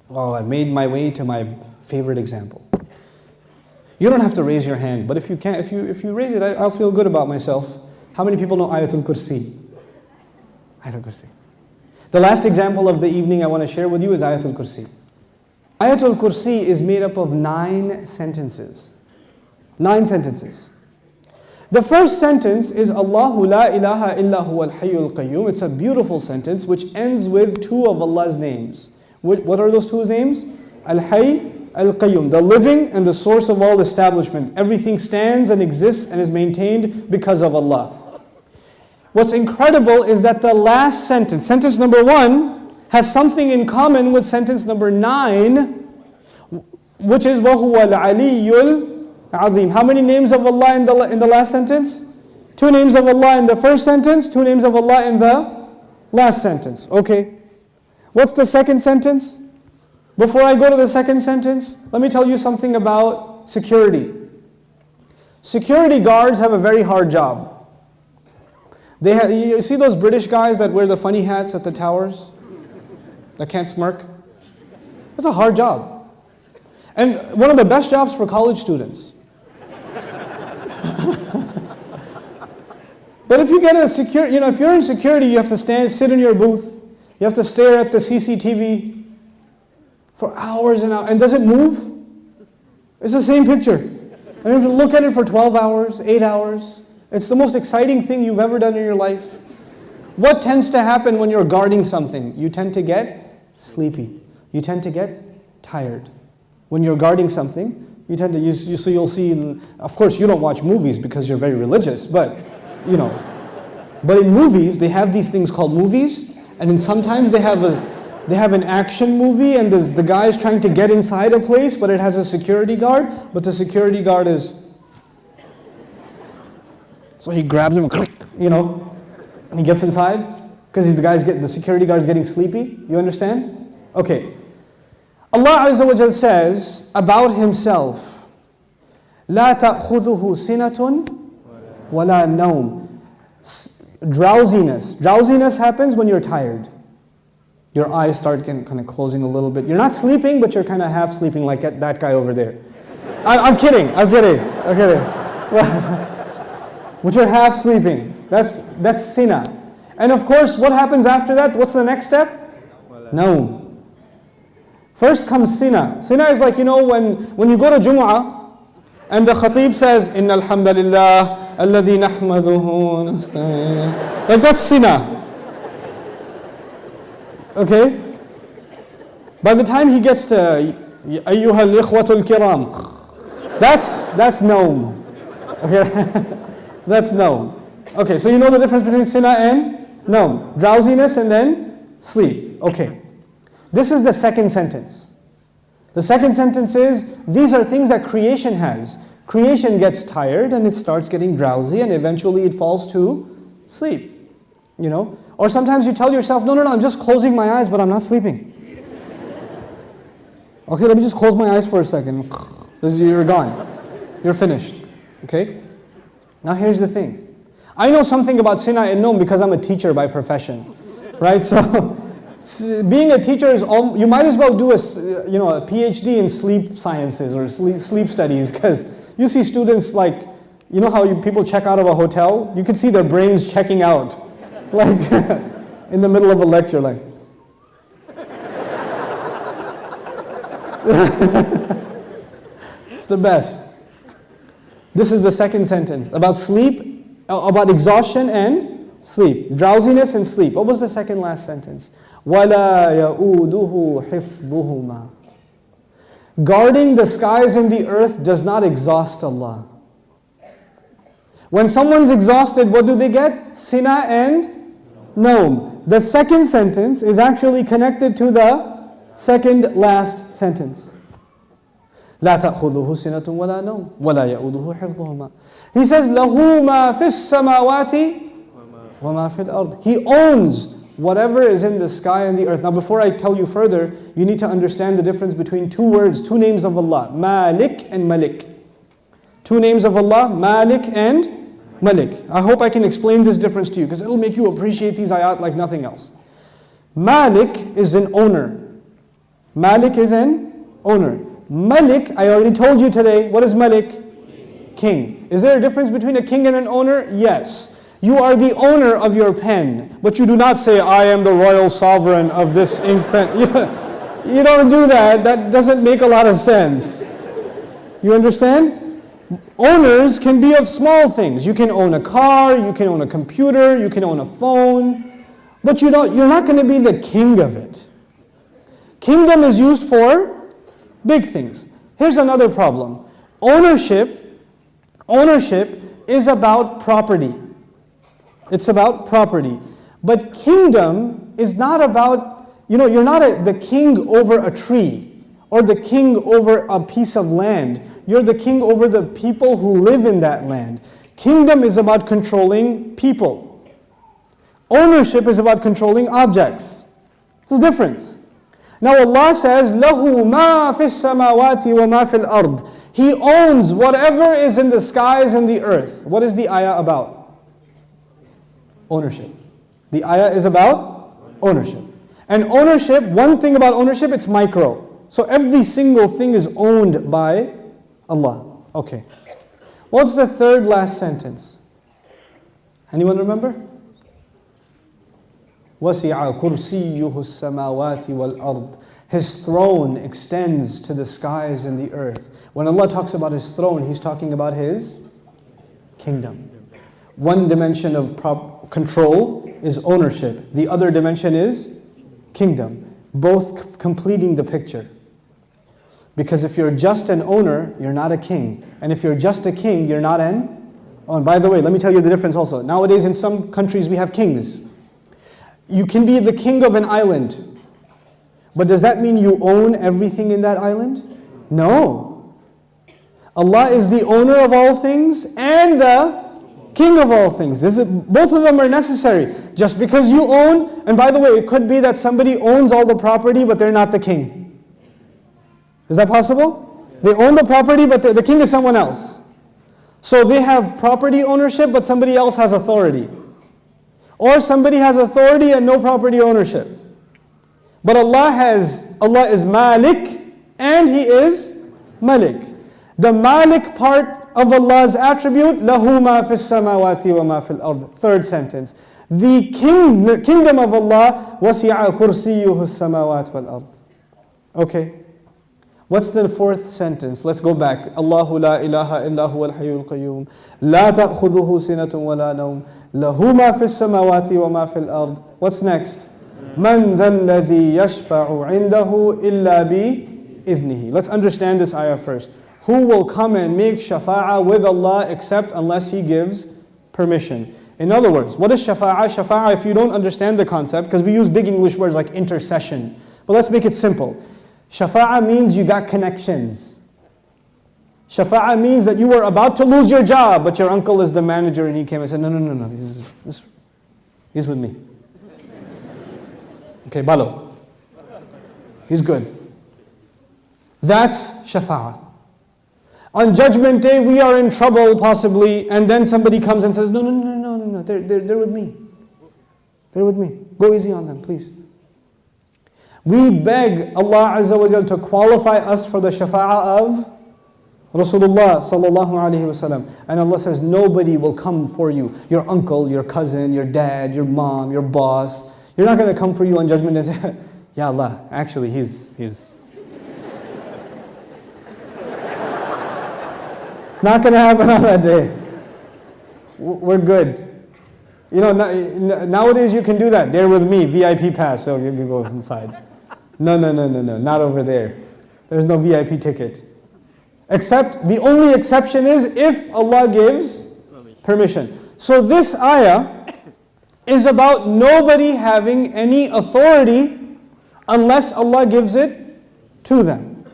Oh, I made my way to my favorite example. You don't have to raise your hand, but if you can, if you raise it, I'll feel good about myself. How many people know Ayatul Kursi? Ayatul Kursi. The last example of the evening I want to share with you is Ayatul Kursi. Ayatul Kursi is made up of 9 sentences. 9 sentences. The first sentence is Allahu la ilaha illa huwa al-hayyul qayyum. It's a beautiful sentence which ends with 2 of Allah's names. What are those 2 names? Al-Hayy, Al-Qayyum, the living and the source of all establishment. Everything stands and exists and is maintained because of Allah. What's incredible is that the last sentence, sentence number 1, has something in common with sentence number 9, which is وَهُوَ الْعَلِيُّ الْعَظِيمُ. How many names of Allah in the last sentence? 2 names of Allah in the first sentence, 2 names of Allah in the last sentence. Okay. What's the second sentence? Before I go to the second sentence, let me tell you something about security. Security guards have a very hard job. You see those British guys that wear the funny hats at the towers? That can't smirk? It's a hard job. And one of the best jobs for college students. But if you get a if you're in security, you have to sit in your booth. You have to stare at the CCTV for hours and hours. And does it move? It's the same picture. And you have to look at it for 12 hours, 8 hours. It's the most exciting thing you've ever done in your life. What tends to happen when you're guarding something? You tend to get sleepy. You tend to get tired. When you're guarding something, you tend to, so you'll see, of course you don't watch movies because you're very religious, but but in movies, they have these things called movies, and then sometimes they have an action movie, and the guy is trying to get inside a place, but it has a security guard, but the security guard is, so he grabs him, and he gets inside, because the security guard is getting sleepy. You understand? Okay. Allah Azza wa Jal says about Himself, لا تأخذه سنة ولا نوم. Drowsiness happens when you're tired. Your eyes start kind of closing a little bit. You're not sleeping, but you're kind of half sleeping like that guy over there. I'm kidding. But you're half sleeping. That's sina. And of course, what happens after that? What's the next step? No. First comes sina. Sina is like, when you go to Jumu'ah, and the khatib says, Inna alhamdulillah, alladhi nahmaduhu, nasta'in. Like that's sina. Okay? By the time he gets to Ayyuha al-ikhwatul kiram, that's known. Okay? That's known. Okay, so you know the difference between sina and known. Drowsiness and then sleep. Okay. This is the second sentence. The second sentence is, these are things that creation has. Creation gets tired and it starts getting drowsy and eventually it falls to sleep. Or sometimes you tell yourself, no, I'm just closing my eyes, but I'm not sleeping. Okay, let me just close my eyes for a second. You're gone. You're finished. Okay? Now here's the thing. I know something about sina and noam because I'm a teacher by profession. Right? So being a teacher is, you might as well do a PhD in sleep sciences or sleep studies, because you see students like, how people check out of a hotel? You can see their brains checking out, like in the middle of a lecture, like. It's the best. This is the second sentence about sleep, about exhaustion and sleep, drowsiness and sleep. What was the second last sentence? وَلَا يَؤُودُهُ حِفْظُهُمَا. Guarding the skies and the earth does not exhaust Allah. When someone's exhausted, what do they get? Sina and noam. The second sentence is actually connected to the second last sentence. لا تأخذه سنة ولا نوم ولا يؤوده حفظهما. He says, له ما في السماوات وما في الأرض. He owns whatever is in the sky and the earth. Now before I tell you further, you need to understand the difference between 2 words, 2 names of Allah, Malik and Malik. 2 names of Allah, Malik and Malik. I hope I can explain this difference to you, because it'll make you appreciate these ayat like nothing else. Malik is an owner. Malik is an owner. Malik, I already told you today, what is Malik? King. Is there a difference between a king and an owner? Yes. You are the owner of your pen, but you do not say, I am the royal sovereign of this ink pen. You don't do that. That doesn't make a lot of sense. You understand? Owners can be of small things. You can own a car, you can own a computer, you can own a phone, but you're not going to be the king of it. Kingdom is used for big things. Here's another problem. Ownership is about property. It's about property. But kingdom is not about, you're not the king over a tree or the king over a piece of land. You're the king over the people who live in that land. Kingdom is about controlling people. Ownership is about controlling objects. There's a difference. Now Allah says, لَهُ مَا فِي السَّمَاوَاتِ وَمَا فِي الْأَرْضِ. He owns whatever is in the skies and the earth. What is the ayah about? Ownership. The ayah is about ownership. And ownership, one thing about ownership, it's micro. So every single thing is owned by Allah. Okay. What's the third last sentence? Anyone remember? وَسِعَ كُرْسِيُّهُ السَّمَاوَاتِ وَالْأَرْضِ. His throne extends to the skies and the earth. When Allah talks about His throne, He's talking about His kingdom. One dimension of control is ownership. The other dimension is kingdom. Both completing the picture. Because if you're just an owner, you're not a king. And if you're just a king, you're not an owner. By the way, let me tell you the difference also. Nowadays in some countries we have kings. You can be the king of an island. But does that mean you own everything in that island? No. Allah is the owner of all things and the king of all things. Both of them are necessary. Just because you own, and by the way, it could be that somebody owns all the property but they're not the king. Is that possible? They own the property but the king is someone else. So they have property ownership but somebody else has authority. Or somebody has authority and no property ownership. But Allah is Malik and He is Malik. The Malik part of Allah's attribute, لَهُ مَا فِي السَّمَاوَاتِ وَمَا فِي الْأَرْضِ. Third sentence. The kingdom of Allah, وَسِعَ كُرْسِيُّهُ السَّمَاوَاتِ وَالْأَرْضِ. Okay. What's the fourth sentence? Let's go back. Allahu la ilaha illa huwa al-hayyul qayyum. La ta'khudhuhu sinatun wa la nawm. Lahu ma fi as-samawati wa ma fi al-ard. What's next? Man dhal ladhi yashfa'u 'indahu illa bi idhnihi. Let's understand this ayah first. Who will come and make shafa'ah with Allah except unless He gives permission? In other words, what is shafa'ah? Shafa'ah, if you don't understand the concept, because we use big English words like intercession. But let's make it simple. Shafa'ah means you got connections. Shafa'ah means that you were about to lose your job, but your uncle is the manager and he came and said, no, he's with me. Okay, Balo. He's good. That's shafa'ah. On Judgment Day, we are in trouble possibly, and then somebody comes and says, no, they're with me. They're with me. Go easy on them, please. We beg Allah Azza wa Jal to qualify us for the shafa'ah of Rasulullah sallallahu alaihi wasallam. And Allah says, nobody will come for you. Your uncle, your cousin, your dad, your mom, your boss. You're not going to come for you on Judgment Day and say, Ya Allah, actually he's not going to happen on that day. We're good. Nowadays you can do that. They're with me, VIP pass, so you can go inside. No, not over there. There's no VIP ticket. Except, the only exception is if Allah gives permission. So this ayah is about nobody having any authority unless Allah gives it to them.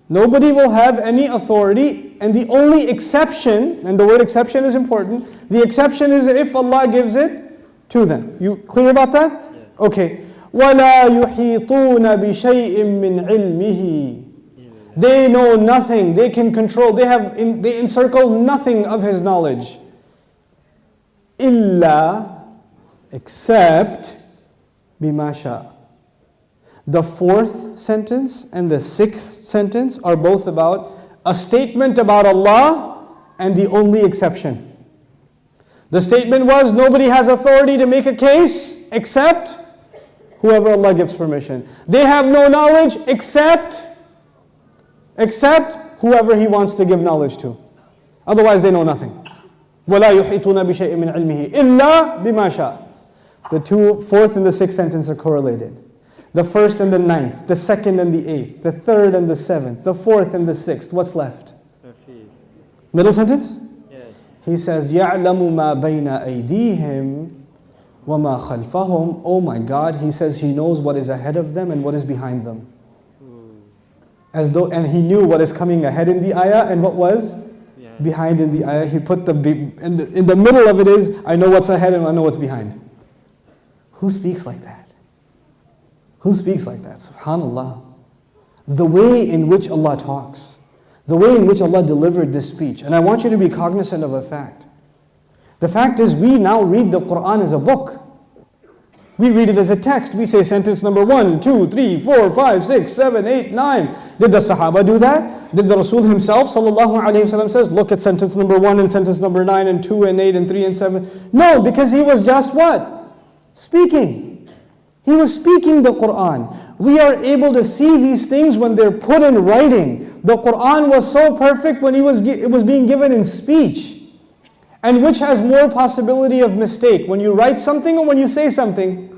Nobody will have any authority, and the only exception, and the word exception is important, the exception is if Allah gives it to them. You clear about that? Yeah. Okay. وَلَا يُحِيطُونَ بِشَيْءٍ مِّنْ عِلْمِهِ. They know nothing, they can control, they encircle nothing of His knowledge. إِلَّا, except بِمَا شَاءَ. The fourth sentence and the sixth sentence are both about a statement about Allah and the only exception. The statement was, nobody has authority to make a case except whoever Allah gives permission. They have no knowledge except whoever He wants to give knowledge to. Otherwise they know nothing. وَلَا يُحِيطُونَ بِشَيْءٍ مِّنْ عِلْمِهِ إِلَّا بِمَا شَاءَ. The fourth and the sixth sentence are correlated. The first and the ninth, the second and the eighth, the third and the seventh, the fourth and the sixth. What's left? Middle sentence? Yes. He says, يَعْلَمُ مَا بَيْنَ أَيْدِيهِمْ وَمَا خَلْفَهُمْ. Oh my God, He says He knows what is ahead of them and what is behind them. And He knew what is coming ahead in the ayah and what was behind in the ayah. He put in the middle of it is, I know what's ahead and I know what's behind. Who speaks like that? Who speaks like that? SubhanAllah. The way in which Allah talks, the way in which Allah delivered this speech. And I want you to be cognizant of a fact. The fact is, we now read the Quran as a book. We read it as a text. We say sentence number 1, 2, 3, 4, 5, 6, 7, 8, 9. Did the Sahaba do that? Did the Rasul himself, sallallahu alayhi wasallam, says, look at sentence number 1 and sentence number 9 and 2 and 8 and 3 and 7? No, because he was just what? Speaking. He was speaking the Quran. We are able to see these things when they're put in writing. The Quran was so perfect when it was being given in speech. And which has more possibility of mistake? When you write something or when you say something?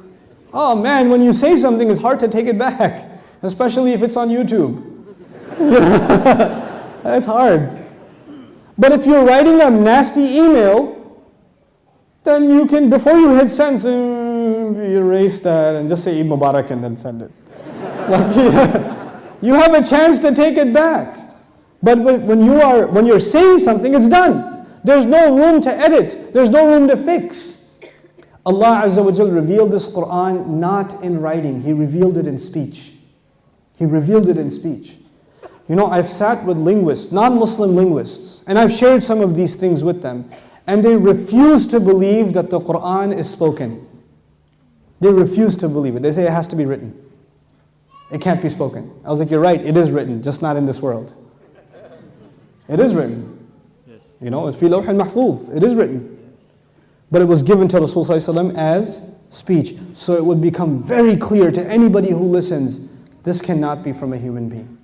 Oh man, when you say something, it's hard to take it back. Especially if it's on YouTube. That's hard. But if you're writing a nasty email, then you can, before you hit send, erase that and just say Eid Mubarak and then send it. You have a chance to take it back. But when you're saying something, it's done. There's no room to edit. There's no room to fix. Allah Azza wa Jal revealed this Quran not in writing. He revealed it in speech. He revealed it in speech. You know, I've sat with linguists, non-Muslim linguists, and I've shared some of these things with them, and they refuse to believe that the Quran is spoken. They refuse to believe it. They say it has to be written. It can't be spoken. I was like, you're right, it is written, just not in this world. It is written. You know, it's fi lawh al-mahfuz. It is written. But it was given to Rasulullah as speech. So it would become very clear to anybody who listens, this cannot be from a human being.